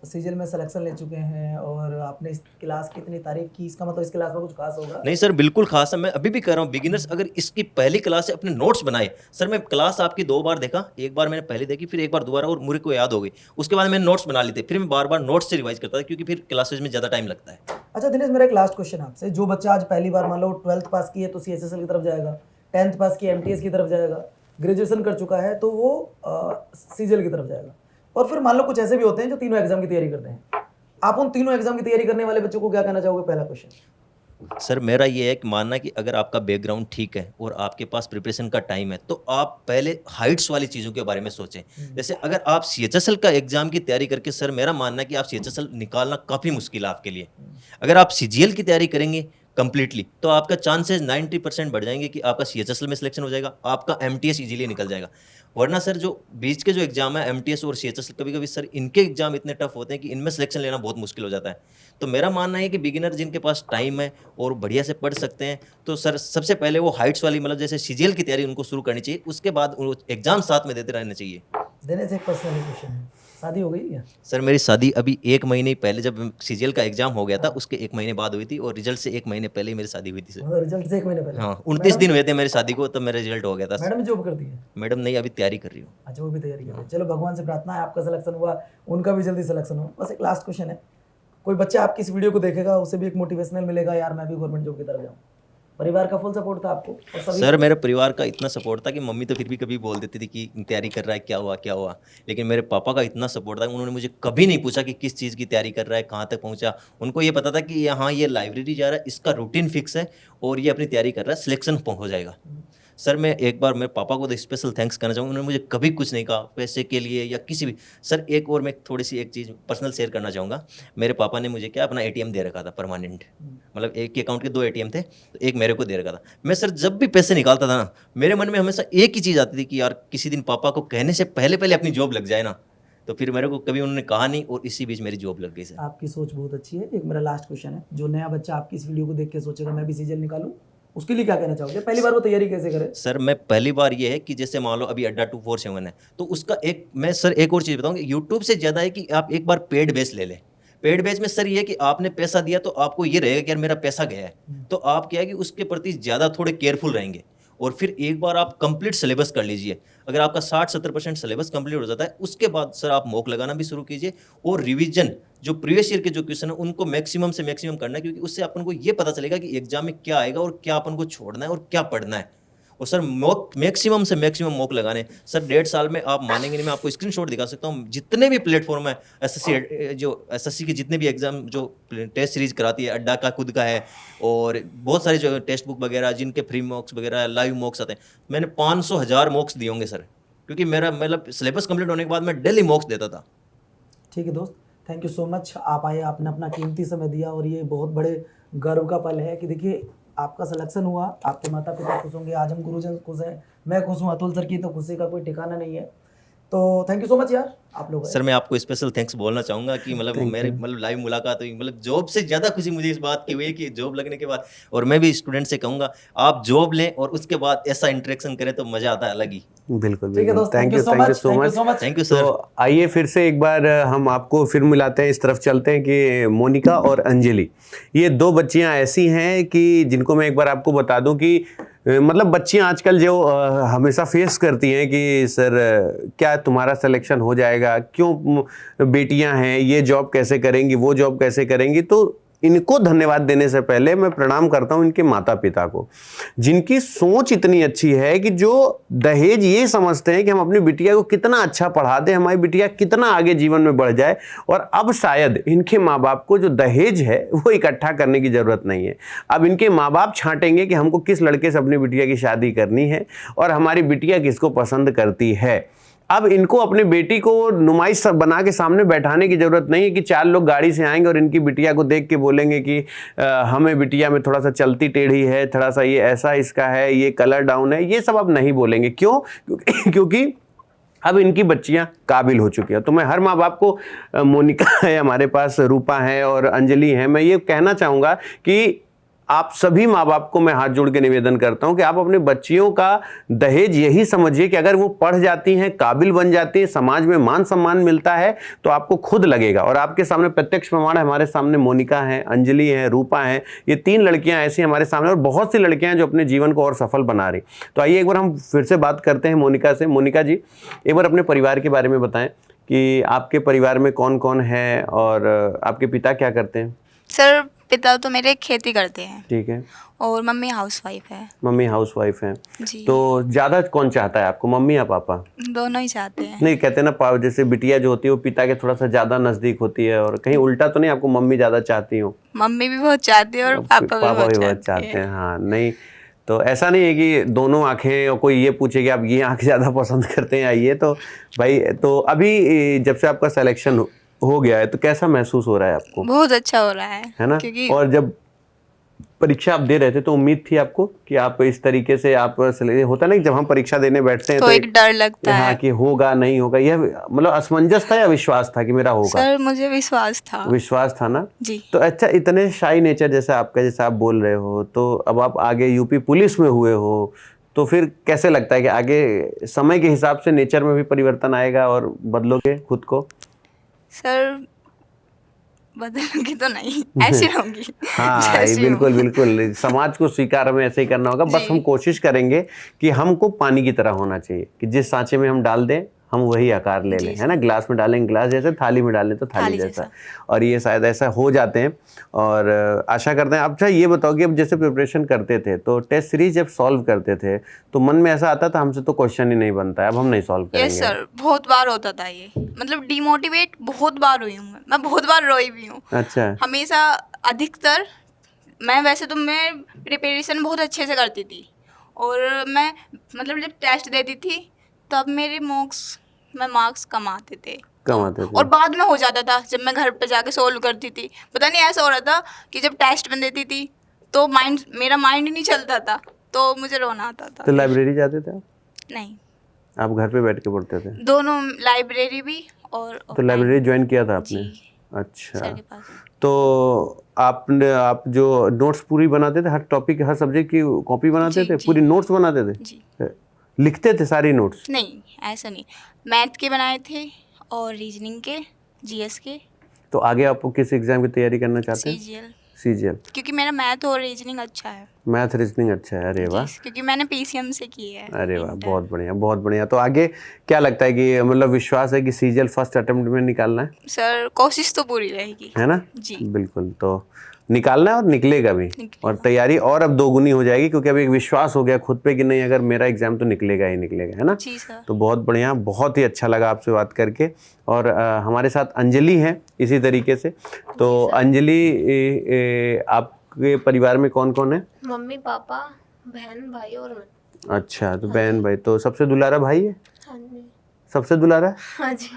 [SPEAKER 6] सीजीएल में सिलेक्शन ले चुके हैं और आपने इस क्लास की इतनी तारीफ की, इसका मतलब इस क्लास में कुछ खास होगा?
[SPEAKER 3] नहीं सर बिल्कुल खास है, मैं अभी भी कर रहा हूँ। बिगिनर्स अगर इसकी पहली क्लास से अपने नोट्स बनाए, सर मैं क्लास आपकी 2 बार देखा, एक बार मैंने पहले देखी, फिर एक बार दोबारा, और मुझे को याद हो गई। उसके बाद मैंने नोट्स बना लिए थे, फिर मैं बार बार नोट्स से रिवाइज करता था क्योंकि फिर क्लासेज में ज़्यादा टाइम लगता है।
[SPEAKER 6] अच्छा दिनेश, मेरा एक लास्ट क्वेश्चन आपसे, जो बच्चा आज पहली बार मान लो 12th पास की है तो सीएचएसएल की तरफ जाएगा, 10th पास की एमटीएस की तरफ जाएगा, ग्रेजुएशन कर चुका है तो वो सीजीएल की तरफ जाएगा, और फिर मान लो कुछ ऐसे भी होते हैं जो तीनों एग्जाम की तैयारी करते हैं, आप उन तीनों एग्जाम की तैयारी करने वाले बच्चों को क्या कहना चाहोगे? पहला क्वेश्चन
[SPEAKER 3] सर मेरा ये है कि मानना कि अगर आपका बैकग्राउंड ठीक है और आपके पास प्रिपरेशन का टाइम है तो आप पहले हाइट्स वाली चीज़ों के बारे में सोचें। जैसे अगर आप सीएचएसएल का एग्जाम की तैयारी करके, सर मेरा मानना है कि आप सीएचएसएल निकालना काफ़ी मुश्किल है आपके लिए। अगर आप सीजीएल की तैयारी करेंगे कंप्लीटली तो आपका चांसेस 90% बढ़ जाएंगे कि आपका सीएचएसएल में सिलेक्शन हो जाएगा, आपका एमटीएस इजीली निकल जाएगा। वरना सर जो बीच के जो एग्जाम है एमटीएस और सीएचएसएल, कभी कभी सर इनके एग्जाम इतने टफ होते हैं कि इनमें सिलेक्शन लेना बहुत मुश्किल हो जाता है। तो मेरा मानना है कि बिगिनर जिनके पास टाइम है और बढ़िया से पढ़ सकते हैं तो सर सबसे पहले वो हाइट्स वाली मतलब जैसे सीजीएल की तैयारी उनको शुरू करनी चाहिए, उसके बाद एग्जाम साथ में देते रहना चाहिए।
[SPEAKER 6] देने से एक पर्सनल क्वेश्चन है, शादी हो गई क्या?
[SPEAKER 3] सर मेरी शादी अभी 1 महीने पहले, जब सीजीएल का एग्जाम हो गया था उसके 1 महीने बाद हुई थी, और रिजल्ट से 1 महीने पहले ही मेरी शादी हुई थी सर।
[SPEAKER 6] रिजल्ट से 1 महीने पहले?
[SPEAKER 3] हाँ 29 दिन हुए थे मेरी शादी को, तब मेरा रिजल्ट हो गया था।
[SPEAKER 6] मैडम जॉब करती है?
[SPEAKER 3] मैडम नहीं, अभी तैयारी कर रही हूँ।
[SPEAKER 6] अच्छा वो भी तैयारी कर रहे हैं। चलो भगवान से प्रार्थना है आपका सिलेक्शन हुआ, उनका भी जल्दी सिलेक्शन हो। बस एक लास्ट क्वेश्चन है, कोई बच्चा आपकी इस वीडियो को देखेगा उसे भी एक मोटिवेशनल मिलेगा, यार मैं भी गवर्नमेंट जॉब की तरफ जाऊँ। परिवार का फुल सपोर्ट था आपको? और सभी
[SPEAKER 3] सर मेरे परिवार का इतना सपोर्ट था कि मम्मी तो फिर भी कभी बोल देती थी कि तैयारी कर रहा है, क्या हुआ क्या हुआ, लेकिन मेरे पापा का इतना सपोर्ट था कि उन्होंने मुझे कभी नहीं पूछा कि किस चीज़ की तैयारी कर रहा है, कहाँ तक पहुँचा। उनको ये पता था कि यहाँ ये लाइब्रेरी जा रहा है, इसका रूटीन फिक्स है और ये अपनी तैयारी कर रहा है, सिलेक्शन हो जाएगा। सर मैं एक बार मेरे पापा को तो स्पेशल थैंक्स करना चाहूँगा, उन्होंने मुझे कभी कुछ नहीं कहा पैसे के लिए या किसी भी। सर एक और मैं थोड़ी सी एक चीज़ पर्सनल शेयर करना चाहूँगा। मेरे पापा ने मुझे क्या अपना एटीएम दे रखा था परमानेंट, मतलब एक ही अकाउंट के 2 एटीएम थे, तो एक मेरे को दे रखा था। मैं सर जब भी पैसे निकालता था ना, मेरे मन में हमेशा एक ही चीज़ आती थी कि यार किसी दिन पापा को कहने से पहले पहले अपनी जॉब लग जाए ना। तो फिर मेरे को कभी उन्होंने कहा नहीं और इसी बीच मेरी जॉब लग गई सर।
[SPEAKER 6] आपकी सोच बहुत अच्छी है। एक मेरा लास्ट क्वेश्चन है, जो नया बच्चा आपकी इस वीडियो को देख के सोचेगा मैं भी सीजीएल निकालूं, उसके लिए क्या कहना चाहोगे? पहली बार वो तैयारी कैसे करे?
[SPEAKER 3] सर मैं पहली बार ये है कि जैसे मान लो अभी अड्डा 247 है, तो उसका एक मैं सर एक और चीज़ बताऊँ, यूट्यूब से ज़्यादा है कि आप एक बार पेड बेच ले लें। पेड बेच में सर ये है कि आपने पैसा दिया तो आपको ये रहेगा कि यार मेरा पैसा गया है, तो आप क्या है कि उसके प्रति ज़्यादा थोड़े केयरफुल रहेंगे। और फिर एक बार आप कंप्लीट सिलेबस कर लीजिए, अगर आपका 60-70% सिलेबस कंप्लीट हो जाता है, उसके बाद सर आप मॉक लगाना भी शुरू कीजिए और रिवीजन जो प्रीवियस ईयर के जो क्वेश्चन है उनको मैक्सिमम से मैक्सिमम करना है, क्योंकि उससे अपन को ये पता चलेगा कि एग्जाम में क्या आएगा और क्या अपन को छोड़ना है और क्या पढ़ना है। और सर मॉक मैक्सिमम से मैक्सिमम मॉक लगाने। सर 1.5 साल में आप मानेंगे नहीं, मैं आपको स्क्रीनशॉट दिखा सकता हूँ, जितने भी प्लेटफॉर्म है एसएससी के जितने भी एग्जाम जो टेस्ट सीरीज कराती है, अड्डा का खुद का है, और बहुत सारे जो टेक्स्ट बुक वगैरह जिनके फ्री मॉक्स वगैरह लाइव मॉक्स आते हैं, मैंने 500,000 मॉक्स दिए होंगे सर, क्योंकि मेरा मतलब सिलेबस कंप्लीट होने के बाद मैं डेली मॉक्स देता था।
[SPEAKER 6] ठीक है दोस्त, थैंक यू सो मच। आप आए, आपने अपना कीमती समय दिया और ये बहुत बड़े गर्व का पल है कि देखिए आपका सिलेक्शन हुआ, आपके माता पिता खुश होंगे, आज हम गुरुजन खुश हैं, मैं खुश हूँ, अतुल सर की तो खुशी का कोई ठिकाना नहीं है। तो थैंक यू सो मच यार आप लोग।
[SPEAKER 3] सर मैं आपको स्पेशल थैंक्स बोलना चाहूँगा कि मतलब मेरे मतलब लाइव मुलाकात हुई, मतलब जॉब से ज़्यादा खुशी मुझे इस बात की हुई है कि जॉब लगने के बाद, और मैं भी स्टूडेंट से कहूँगा आप जॉब लें और उसके बाद ऐसा इंटरेक्शन करें तो मज़ा आता है अलग ही।
[SPEAKER 5] बिल्कुल
[SPEAKER 6] ठीक है दोस्त,
[SPEAKER 5] thank you so much.
[SPEAKER 3] Thank you sir.
[SPEAKER 5] तो आइए फिर से एक बार हम आपको फिर मिलाते हैं, इस तरफ चलते हैं कि मोनिका और अंजलि, ये 2 बच्चियां ऐसी हैं कि जिनको मैं एक बार आपको बता दूं कि मतलब बच्चियां आजकल जो हमेशा फेस करती हैं कि सर क्या तुम्हारा सिलेक्शन हो जाएगा, क्यों बेटियां हैं, ये जॉब कैसे करेंगी, वो जॉब कैसे करेंगी। तो इनको धन्यवाद देने से पहले मैं प्रणाम करता हूं इनके माता पिता को, जिनकी सोच इतनी अच्छी है कि जो दहेज ये समझते हैं कि हम अपनी बिटिया को कितना अच्छा पढ़ा दें, हमारी बिटिया कितना आगे जीवन में बढ़ जाए, और अब शायद इनके माँ बाप को जो दहेज है वो इकट्ठा करने की ज़रूरत नहीं है। अब इनके माँ बाप छांटेंगे कि हमको किस लड़के से अपनी बिटिया की शादी करनी है और हमारी बिटिया किसको पसंद करती है। अब इनको अपनी बेटी को नुमाइश बना के सामने बैठाने की जरूरत नहीं है कि 4 लोग गाड़ी से आएंगे और इनकी बिटिया को देख के बोलेंगे कि हमें बिटिया में थोड़ा सा चलती टेढ़ी है, थोड़ा सा ये ऐसा इसका है, ये कलर डाउन है, ये सब अब नहीं बोलेंगे। क्यों? क्योंकि अब इनकी बच्चियां काबिल हो चुकी हैं। तो मैं हर माँ बाप को, मोनिका है हमारे पास, रूपा है और अंजलि है, मैं ये कहना चाहूँगा कि आप सभी माँ बाप को मैं हाथ जोड़ के निवेदन करता हूं कि आप अपने बच्चियों का दहेज यही समझिए कि अगर वो पढ़ जाती हैं, काबिल बन जाती हैं, समाज में मान सम्मान मिलता है तो आपको खुद लगेगा। और आपके सामने प्रत्यक्ष प्रमाण है, हमारे सामने मोनिका है, अंजलि है, रूपा है, ये 3 लड़कियां ऐसी हमारे सामने, और बहुत सी लड़कियां जो अपने जीवन को और सफल बना रही। तो आइए एक बार हम फिर से बात करते हैं मोनिका से। मोनिका जी, एक बार अपने परिवार के बारे में बताएं कि आपके परिवार में कौन कौन है और आपके पिता क्या करते हैं?
[SPEAKER 4] सर पिता तो मेरे खेती करते हैं।
[SPEAKER 5] ठीक है।
[SPEAKER 4] और मम्मी हाउसवाइफ है।
[SPEAKER 5] मम्मी हाउसवाइफ है।
[SPEAKER 4] जी।
[SPEAKER 5] तो ज्यादा कौन चाहता है आपको, मम्मी या पापा?
[SPEAKER 4] दोनों ही चाहते हैं।
[SPEAKER 5] नहीं, कहते ना जैसे बिटिया जो होती है वो पिता के थोड़ा सा ज्यादा नजदीक होती है, और कहीं उल्टा तो नहीं आपको मम्मी ज्यादा चाहती हो?
[SPEAKER 4] मम्मी भी बहुत चाहती है और पापा भी बहुत
[SPEAKER 5] चाहते हैं। हाँ, नहीं तो ऐसा नहीं है कि दोनों आंखें, और कोई ये पूछे कि आप ये आंख ज्यादा पसंद करते हैं या ये, तो भाई तो अभी जब से आपका सिलेक्शन हो गया है तो कैसा महसूस हो रहा है आपको?
[SPEAKER 4] बहुत अच्छा हो रहा है
[SPEAKER 5] ना?
[SPEAKER 4] क्योंकि
[SPEAKER 5] और जब परीक्षा आप दे रहे थे तो उम्मीद थी आपको कि आप इस तरीके से आप होता ना कि जब हम परीक्षा देने बैठते हैं
[SPEAKER 4] तो एक डर लगता है
[SPEAKER 5] कि होगा नहीं होगा, यह मतलब असमंजस था या विश्वास था कि मेरा होगा?
[SPEAKER 4] सर मुझे विश्वास था।
[SPEAKER 5] विश्वास था ना
[SPEAKER 4] जी।
[SPEAKER 5] तो अच्छा, इतने शाई नेचर जैसा आपका, जैसा आप बोल रहे हो, तो अब आप आगे यूपी पुलिस में हुए हो, तो फिर कैसे लगता है कि आगे समय के हिसाब से नेचर में भी परिवर्तन आएगा और बदलोगे खुद को?
[SPEAKER 4] सर बदलूंगी तो नहीं, ऐसी रहूंगी।
[SPEAKER 5] हाँ, बिल्कुल बिल्कुल, समाज को स्वीकार हमें ऐसे ही करना होगा। बस हम कोशिश करेंगे कि हमको पानी की तरह होना चाहिए, कि जिस सांचे में हम डाल दें हम वही आकार ले लें, है ना? ग्लास में डालें ग्लास जैसे, थाली में डालें तो थाली जैसा, और ये शायद ऐसा हो जाते हैं और आशा करते हैं। अच्छा ये बताओ कि अब जैसे प्रिपरेशन करते थे तो टेस्ट सीरीज जब सॉल्व करते थे तो मन में ऐसा आता था हमसे तो क्वेश्चन ही नहीं बनता है, अब हम नहीं सॉल्व करेंगे?
[SPEAKER 4] यस सर, बहुत बार होता था ये, मतलब डिमोटिवेट बहुत बार हुई हूँ मैं बहुत बार रोई भी हूँ।
[SPEAKER 5] अच्छा।
[SPEAKER 4] हमेशा अधिकतर मैं, वैसे तो मैं प्रिपरेशन बहुत अच्छे से करती थी, और मैं मतलब जब टेस्ट देती थी तब मेरे मार्क्स कम आते थे और बाद में हो जाता था जब मैं घर पे जाके सोल्व करती थी। पता नहीं ऐसा हो रहा था कि जब टेस्ट में देती थी तो मेरा माइंड नहीं चलता था, तो मुझे रोना आता था।
[SPEAKER 5] तो लाइब्रेरी जाते थे आप?
[SPEAKER 4] नहीं,
[SPEAKER 5] आप घर पे बैठ के पढ़ते थे?
[SPEAKER 4] दोनों, लाइब्रेरी भी और
[SPEAKER 5] तो लाइब्रेरी ज्वाइन किया था आपने? अच्छा।
[SPEAKER 4] सर के पास।
[SPEAKER 5] तो आप जो नोट्स पूरी बनाते थे, हर टॉपिक हर सब्जेक्ट की कॉपी बनाते
[SPEAKER 4] जी,
[SPEAKER 5] थे,
[SPEAKER 4] जी।
[SPEAKER 5] पूरी नोट्स बनाते थे,
[SPEAKER 4] जी
[SPEAKER 5] लिखते थे सारी नोट्स?
[SPEAKER 4] नहीं, ऐसा नहीं, मैथ के बनाए थे और रीजनिंग के, जीएस के,
[SPEAKER 5] तो आगे आप किस एग्जाम की तैयारी करना चाहते हैं?
[SPEAKER 4] CGL,
[SPEAKER 5] CGL.
[SPEAKER 4] क्योंकि मेरा मैथ और रीजनिंग अच्छा है।
[SPEAKER 5] मैथ रीजनिंग अच्छा है, अरे वाह,
[SPEAKER 4] जी, क्योंकि मैंने पीसीएम से की है।
[SPEAKER 5] अरे वाह,
[SPEAKER 4] इंटर।
[SPEAKER 5] बहुत बढ़िया, बहुत बढ़िया। तो आगे क्या लगता है कि मतलब विश्वास है कि सीजीएल फर्स्ट अटेम्प्ट में निकालना है?
[SPEAKER 4] सर कोशिश तो पूरी रहेगी।
[SPEAKER 5] है ना?
[SPEAKER 4] जी।
[SPEAKER 5] बिल्कुल, तो निकालना है और निकलेगा भी,
[SPEAKER 4] निकलेगा।
[SPEAKER 5] और तैयारी और अब दोगुनी हो जाएगी क्योंकि अब एक विश्वास हो गया खुद पे कि नहीं, अगर मेरा एग्जाम तो निकलेगा ही निकलेगा, है ना?
[SPEAKER 4] जी सर।
[SPEAKER 5] तो बहुत बढ़िया, बहुत ही अच्छा लगा आपसे बात करके। और हमारे साथ अंजलि है इसी तरीके से। तो अंजलि, आपके परिवार में कौन कौन है?
[SPEAKER 2] मम्मी पापा बहन भाई और मैं।
[SPEAKER 5] अच्छा, तो बहन भाई, तो सबसे दुलारा भाई है?
[SPEAKER 2] हाँ जी।
[SPEAKER 5] सबसे दुलारा?
[SPEAKER 2] हाँ जी।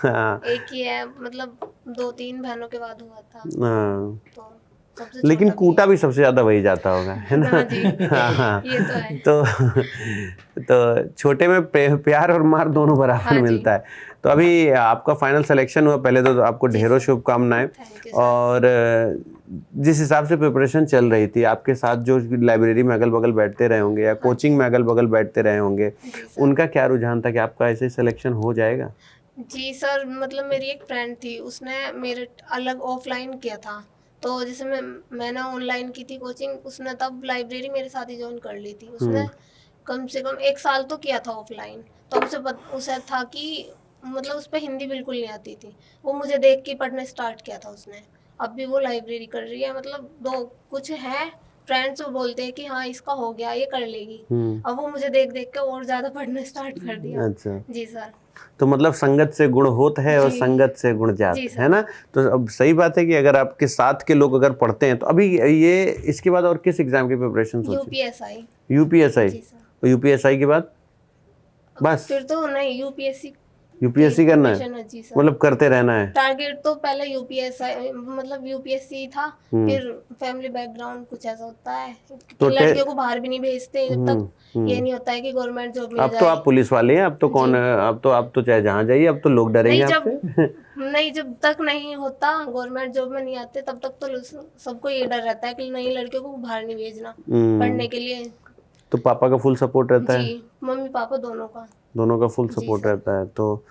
[SPEAKER 5] हाँ,
[SPEAKER 2] एक ही है, मतलब 2-3 बहनों के बाद हुआ था,
[SPEAKER 5] हाँ।
[SPEAKER 2] तो सबसे
[SPEAKER 5] लेकिन
[SPEAKER 2] छोटा
[SPEAKER 5] कूटा भी सबसे ज्यादा वही जाता होगा, है ना?
[SPEAKER 2] हाँ जी,
[SPEAKER 5] हाँ, हाँ।
[SPEAKER 2] ये तो है।
[SPEAKER 5] तो छोटे में प्यार और मार दोनों बराबर
[SPEAKER 2] हाँ जी।
[SPEAKER 5] मिलता है। तो अभी आपका फाइनल सिलेक्शन हुआ, पहले तो आपको ढेरों शुभकामनाएं।
[SPEAKER 2] Thank you sir.
[SPEAKER 5] और जिस हिसाब से प्रिपरेशन चल रही थी, आपके साथ जो लाइब्रेरी में अगल बगल बैठते रहे होंगे या कोचिंग में अगल बगल बैठते रहे होंगे,
[SPEAKER 2] जी सर।
[SPEAKER 5] उनका क्या रुझान था कि आपका ऐसे सिलेक्शन हो जाएगा?
[SPEAKER 2] जी सर, मतलब मेरी एक फ्रेंड थी, उसने मेरे अलग ऑफलाइन किया था, तो जैसे मैंने ऑनलाइन की थी कोचिंग, उसने तब लाइब्रेरी मेरे साथ ही ज्वाइन कर ली थी। उसने कम से कम 1 साल तो किया था ऑफलाइन, तो उसे था कि मतलब उस पर हिंदी बिल्कुल नहीं आती थी। वो मुझे देख के पढ़ना स्टार्ट किया था उसने। अब भी वो लाइब्रेरी कर रही है, मतलब दो कुछ है फ्रेंड्स, वो बोलते हैं कि हाँ इसका हो गया, ये कर लेगी। अब वो मुझे देख देख के और ज़्यादा पढ़ना स्टार्ट कर दिया।
[SPEAKER 5] अच्छा,
[SPEAKER 2] जी सर।
[SPEAKER 5] तो मतलब संगत से गुण होत है और
[SPEAKER 2] जी।
[SPEAKER 5] संगत से गुण जात,
[SPEAKER 2] जी सर।
[SPEAKER 5] है ना? तो अब सही बात है कि अगर आपके साथ के लोग अगर पढ़ते हैं, तो अभी ये इसके बाद और किस एग्जाम की प्रिपरेशन सोची?
[SPEAKER 2] यूपीएसआई।
[SPEAKER 5] यूपीएसआई।
[SPEAKER 2] जी सर।
[SPEAKER 5] तो यूपीएसआई के बाद बस
[SPEAKER 2] फिर तो नहीं, यूपीएससी
[SPEAKER 5] यूपीएससी करना है,
[SPEAKER 2] जी सर।
[SPEAKER 5] मतलब करते रहना है।
[SPEAKER 2] टारगेट तो पहले यूपीएसआई, मतलब यूपीएससी था, फिर फैमिली बैकग्राउंड कुछ ऐसा होता है कि
[SPEAKER 5] तो
[SPEAKER 2] लड़कियों को बाहर भी नहीं भेजते जब तक ये नहीं होता है कि गवर्नमेंट जॉब मिल
[SPEAKER 5] अब तो
[SPEAKER 2] जाए।
[SPEAKER 5] आप पुलिस वाले हैं, अब तो कौन, अब तो चाहे जहाँ जाइए, अब तो लोग डरेंगे
[SPEAKER 2] नहीं,
[SPEAKER 5] आपसे।
[SPEAKER 2] नहीं, जब तक नहीं होता, गवर्नमेंट जॉब में नहीं आते, तब तक तो सबको ये डर रहता है कि नहीं, लड़कियों को बाहर नहीं भेजना पढ़ने के लिए।
[SPEAKER 5] तो पापा का फुल सपोर्ट रहता है?
[SPEAKER 2] जी, मम्मी पापा
[SPEAKER 5] दोनों का फुल
[SPEAKER 2] जी
[SPEAKER 5] सपोर्ट
[SPEAKER 2] सर।
[SPEAKER 5] रहता है। तो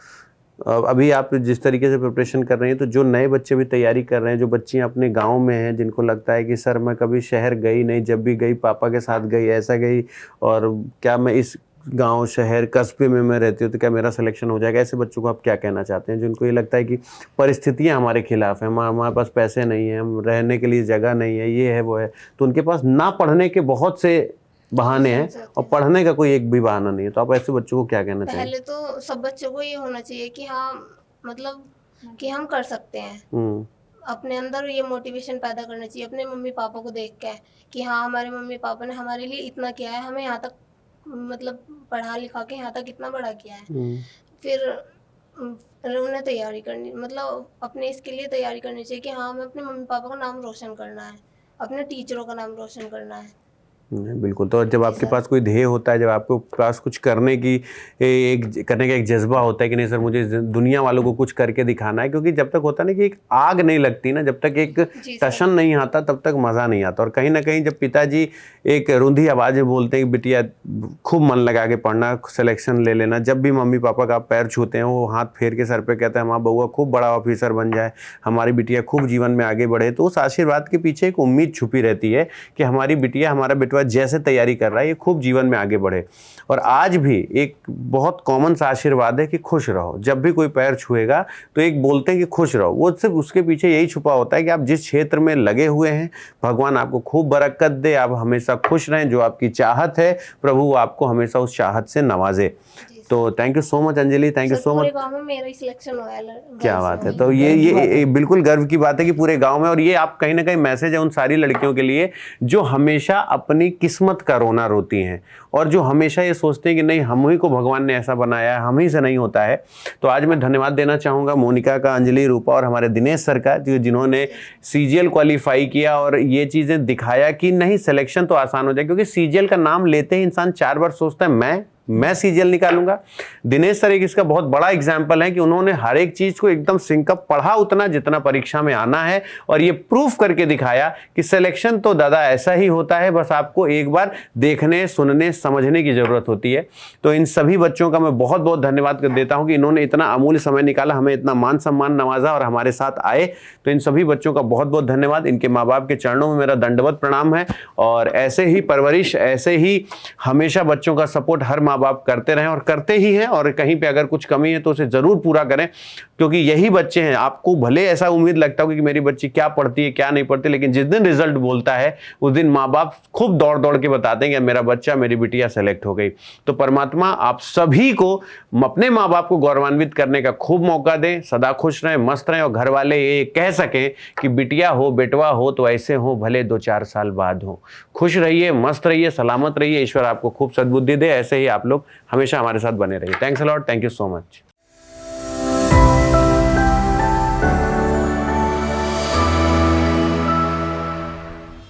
[SPEAKER 5] अभी आप जिस तरीके से प्रिपरेशन कर रही हैं, तो जो नए बच्चे भी तैयारी कर रहे हैं, जो बच्चियां अपने गांव में हैं, जिनको लगता है कि सर मैं कभी शहर गई नहीं, जब भी गई पापा के साथ गई, ऐसा गई, और क्या मैं इस गांव शहर कस्बे में मैं रहती हूँ तो क्या मेरा सिलेक्शन हो जाएगा, ऐसे बच्चों को आप क्या कहना चाहते हैं जिनको ये लगता है कि परिस्थितियाँ हमारे खिलाफ हैं, हमारे पास पैसे नहीं है, हम रहने के लिए जगह नहीं है, ये है वो है, तो उनके पास ना पढ़ने के बहुत से बहाने हैं और पढ़ने का कोई एक भी बहाना नहीं है, तो आप ऐसे बच्चों को क्या कहना चाहिए?
[SPEAKER 2] पहले तो सब बच्चों को ये होना चाहिए कि हाँ, मतलब कि हम कर सकते हैं। अपने अंदर ये मोटिवेशन पैदा करना चाहिए अपने मम्मी पापा को देख के कि हाँ, हमारे मम्मी पापा ने हमारे लिए इतना किया है, हमें यहाँ तक मतलब पढ़ा लिखा के यहाँ तक इतना बड़ा किया है। फिर उन्हें तैयारी करनी, मतलब अपने इसके लिए तैयारी करनी चाहिए कि हाँ, हमें अपने मम्मी पापा का नाम रोशन करना है, अपने टीचरों का नाम रोशन करना है।
[SPEAKER 5] बिल्कुल। तो जब आपके पास कोई ध्येय होता है, जब आपके पास कुछ करने का एक जज्बा होता है कि नहीं सर मुझे दुनिया वालों को कुछ करके दिखाना है, क्योंकि जब तक होता है ना कि एक आग नहीं लगती ना, जब तक एक टशन नहीं आता तब तक मज़ा नहीं आता। और कहीं ना कहीं जब पिताजी एक रुंधी आवाज़ में बोलते हैं कि बिटिया खूब मन लगा के पढ़ना, सिलेक्शन ले लेना, जब भी मम्मी पापा का पैर छूते हैं वो हाथ फेर के सर पे कहते हैं हमारा बउआ खूब बड़ा ऑफिसर बन जाए, हमारी बिटिया खूब जीवन में आगे बढ़े, तो उस आशीर्वाद के पीछे एक उम्मीद छुपी रहती है कि हमारी बिटिया, हमारा बेटवा जैसे तैयारी कर रहा है ये खूब जीवन में आगे बढ़े। और आज भी एक बहुत कॉमन सा आशीर्वाद है कि खुश रहो, जब भी कोई पैर छुएगा तो एक बोलते हैं कि खुश रहो, वो सिर्फ उसके पीछे यही छुपा होता है कि आप जिस क्षेत्र में लगे हुए हैं भगवान आपको खूब बरकत दे, आप हमेशा खुश रहें, जो आपकी चाहत है प्रभु आपको हमेशा उस चाहत से नवाजे। तो thank you so much Anjali, thank you so much.
[SPEAKER 2] पूरे गांव में मेरा ही सिलेक्शन हुआ है।
[SPEAKER 5] क्या बात है। तो ये बिल्कुल गर्व की बात है कि पूरे गांव में, और ये आप कहीं ना कहीं मैसेज है उन सारी लड़कियों के लिए जो हमेशा अपनी किस्मत का रोना रोती हैं और जो हमेशा ये सोचते हैं कि नहीं हम ही को भगवान ने ऐसा बनाया है, हम ही से नहीं होता है। तो आज मैं धन्यवाद देना चाहूँगा मोनिका का, अंजलि, रूपा और हमारे दिनेश सर का, जिन्होंने सीजीएल क्वालिफाई किया और ये चीज़ें दिखाया कि नहीं सिलेक्शन तो आसान हो जाए, क्योंकि सीजीएल का नाम लेते ही इंसान 4 बार सोचता है मैं सीजीएल निकालूंगा। दिनेश सर एक इसका बहुत बड़ा एग्जाम्पल है कि उन्होंने हर एक चीज को एकदम सिंकअप पढ़ा उतना जितना परीक्षा में आना है, और ये प्रूफ करके दिखाया कि सिलेक्शन तो दादा ऐसा ही होता है, बस आपको एक बार देखने, सुनने, समझने की जरूरत होती है। तो इन सभी बच्चों का मैं बहुत बहुत धन्यवाद देता हूं कि इन्होंने इतना अमूल्य समय निकाला, हमें इतना मान सम्मान नवाजा और हमारे साथ आए। तो इन सभी बच्चों का बहुत बहुत धन्यवाद। इनके माँ बाप के चरणों में मेरा दंडवत प्रणाम है, और ऐसे ही परवरिश, ऐसे ही हमेशा बच्चों का सपोर्ट हर माँ बाप करते रहें और करते ही हैं। और कहीं पे अगर कुछ कमी है तो उसे जरूर पूरा करें, क्योंकि यही बच्चे हैं। आपको भले ऐसा उम्मीद लगता हो कि मेरी बच्ची क्या पढ़ती है क्या नहीं पढ़ती, लेकिन जिस दिन रिजल्ट बोलता है उस दिन माँ बाप खूब दौड़ दौड़ के बताते हैं कि मेरा बच्चा, मेरी बिटिया सेलेक्ट हो गई। तो परमात्मा आप सभी को अपने माँ बाप को गौरवान्वित करने का खूब मौका दें, सदा खुश रहें, मस्त रहें, और घर वाले ये कह सकें कि बिटिया हो, बेटवा हो तो ऐसे हो, भले 2-4 साल बाद हो। खुश रहिए, मस्त रहिए, सलामत रहिए। ईश्वर आपको खूब सद्बुद्धि दे। ऐसे ही आप लोग हमेशा हमारे साथ बने रहिए। Thanks a lot, thank you so much.